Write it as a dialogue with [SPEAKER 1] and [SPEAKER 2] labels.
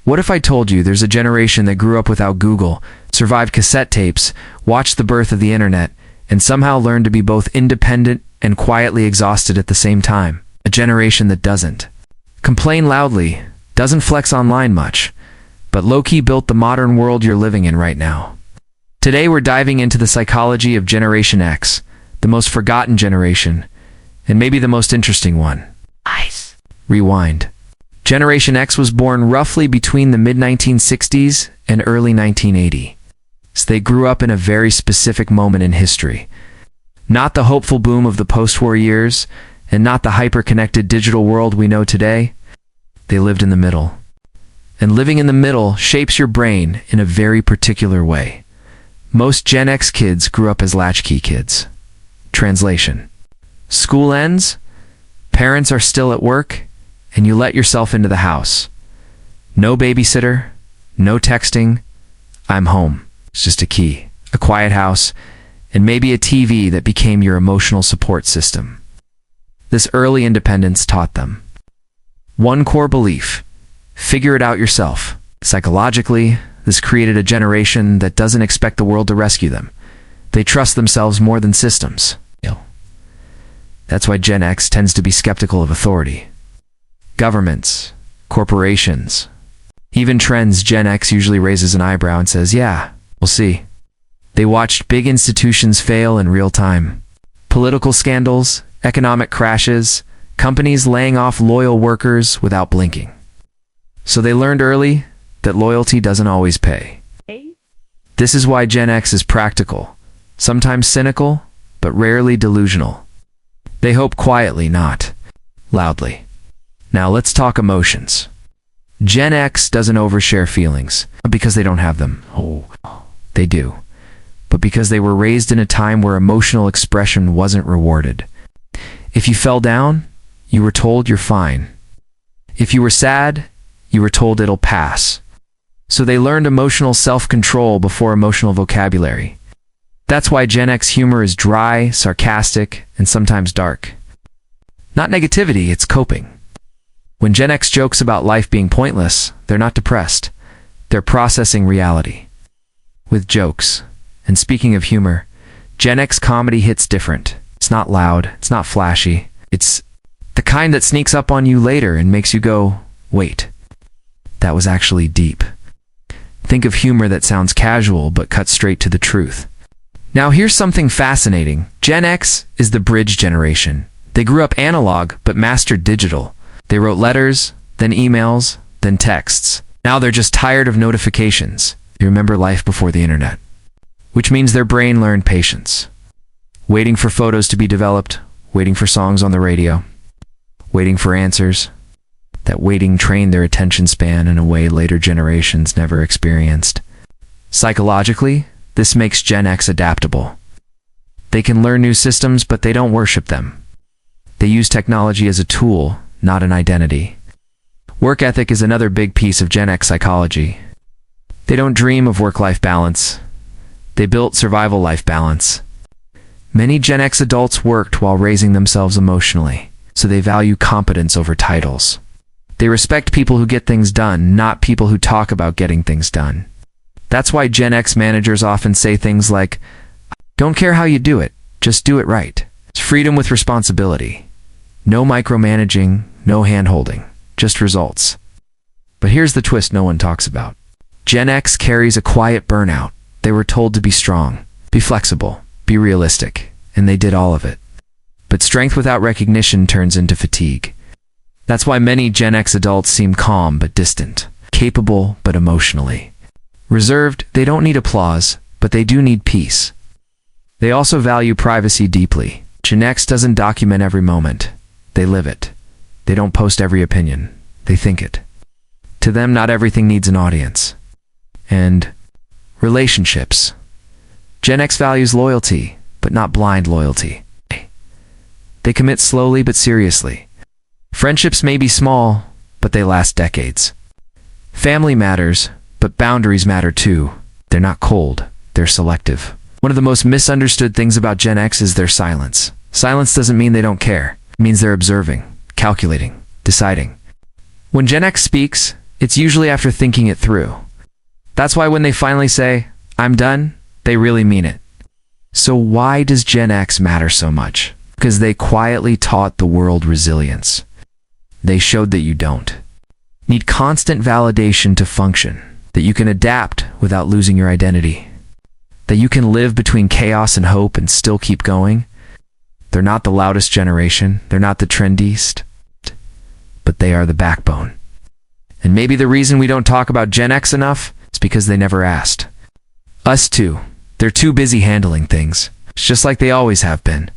[SPEAKER 1] What if I told you there's a generation that grew up without Google, survived cassette tapes, watched the birth of the internet, and somehow learned to be both independent and quietly exhausted at the same time? A generation that doesn't complain loudly, doesn't flex online much, but low-key built the modern world you're living in right now. Today we're diving into the psychology of Generation X, the most forgotten generation, and maybe the most interesting one. Rewind. Generation X was born roughly between the mid-1960s and early 1980. So they grew up in a very specific moment in history. Not the hopeful boom of the post-war years, and not the hyper-connected digital world we know today. They lived in the middle. And living in the middle shapes your brain in a very particular way. Most Gen X kids grew up as latchkey kids. Translation. School ends, parents are still at work, and you let yourself into the house. No babysitter, no texting, I'm home. It's just a key, a quiet house, and maybe a TV that became your emotional support system. This early independence taught them one core belief: figure it out yourself. Psychologically, this created a generation that doesn't expect the world to rescue them. They trust themselves more than systems. That's why Gen X tends to be skeptical of authority. Governments, corporations, even trends. Gen X usually raises an eyebrow and says, yeah, we'll see. They watched big institutions fail in real time. Political scandals, economic crashes, companies laying off loyal workers without blinking. So they learned early that loyalty doesn't always pay. This is why Gen X is practical, sometimes cynical, but rarely delusional. They hope quietly, not loudly. Now let's talk emotions. Gen X doesn't overshare feelings, not because they don't have them. Oh, they do. But because they were raised in a time where emotional expression wasn't rewarded. If you fell down, you were told you're fine. If you were sad, you were told it'll pass. So they learned emotional self-control before emotional vocabulary. That's why Gen X humor is dry, sarcastic, and sometimes dark. Not negativity, it's coping. When Gen X jokes about life being pointless, they're not depressed. They're processing reality with jokes. And speaking of humor, Gen X comedy hits different. It's not loud, it's not flashy. It's the kind that sneaks up on you later and makes you go, wait, that was actually deep. Think of humor that sounds casual but cuts straight to the truth. Now here's something fascinating. Gen X is the bridge generation. They grew up analog but mastered digital. They wrote letters, then emails, then texts. Now they're just tired of notifications. They remember life before the internet. Which means their brain learned patience. Waiting for photos to be developed, waiting for songs on the radio, waiting for answers. That waiting trained their attention span in a way later generations never experienced. Psychologically, this makes Gen X adaptable. They can learn new systems, but they don't worship them. They use technology as a tool, not an identity. Work ethic is another big piece of Gen X psychology. They don't dream of work-life balance. They built survival-life balance. Many Gen X adults worked while raising themselves emotionally, so they value competence over titles. They respect people who get things done, not people who talk about getting things done. That's why Gen X managers often say things like, don't care how you do it, just do it right. It's freedom with responsibility. No micromanaging, no hand-holding, just results. But here's the twist no one talks about. Gen X carries a quiet burnout. They were told to be strong, be flexible, be realistic, and they did all of it. But strength without recognition turns into fatigue. That's why many Gen X adults seem calm but distant, capable but emotionally reserved. They don't need applause, but they do need peace. They also value privacy deeply. Gen X doesn't document every moment. They live it. They don't post every opinion. They think it. To them, not everything needs an audience. And relationships. Gen X values loyalty, but not blind loyalty. They commit slowly but seriously. Friendships may be small, but they last decades. Family matters, but boundaries matter too. They're not cold, they're selective. One of the most misunderstood things about Gen X is their silence. Silence doesn't mean they don't care. It means they're observing, calculating, deciding. When Gen X speaks, It's usually after thinking it through. That's why when they finally say, "I'm done," they really mean it. So why does Gen X matter so much? Because they quietly taught the world resilience. They showed that you don't need constant validation to function, that you can adapt without losing your identity, that you can live between chaos and hope and still keep going. They're not the loudest generation, they're not the trendiest, but they are the backbone. And maybe the reason we don't talk about Gen X enough is because they never asked. Us too. They're too busy handling things, just like they always have been.